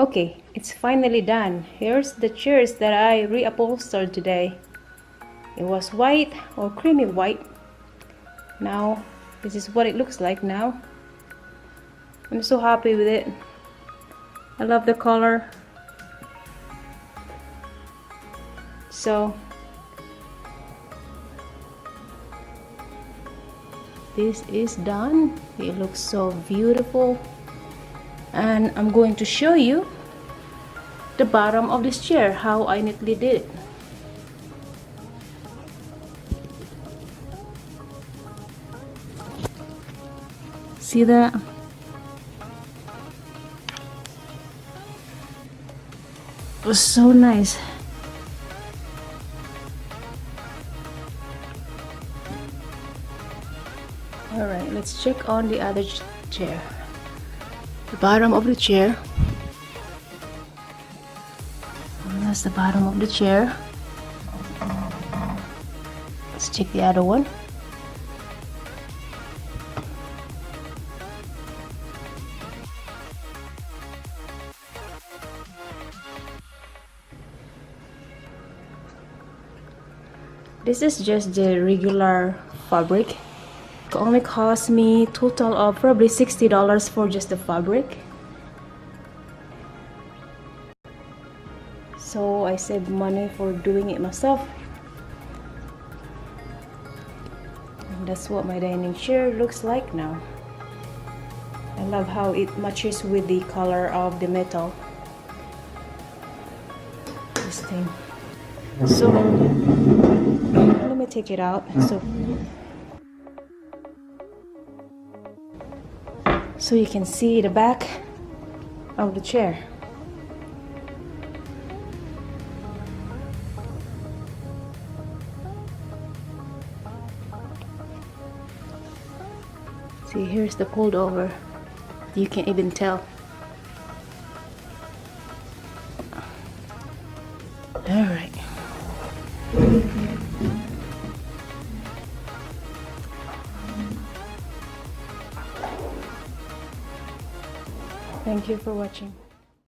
Okay, it's finally done. Here's the chairs that I reupholstered today. It was white or creamy white. Now, this is what it looks like now. I'm so happy with it. I love the color. So, this is done. It looks so beautiful. And I'm going to show you the bottom of this chair, how I neatly did it. See that? It was so nice. Alright, let's check on the other chair. The bottom of the chair. That's the bottom of the chair. Let's check the other one. This is just the regular fabric. It only cost me total of probably $60 for just the fabric. So I saved money for doing it myself. And that's what my dining chair looks like now. I love how it matches with the color of the metal. This thing. So let me take it out. So you can see the back of the chair. See, here's the pulled over. You can't even tell. All right. Thank you for watching.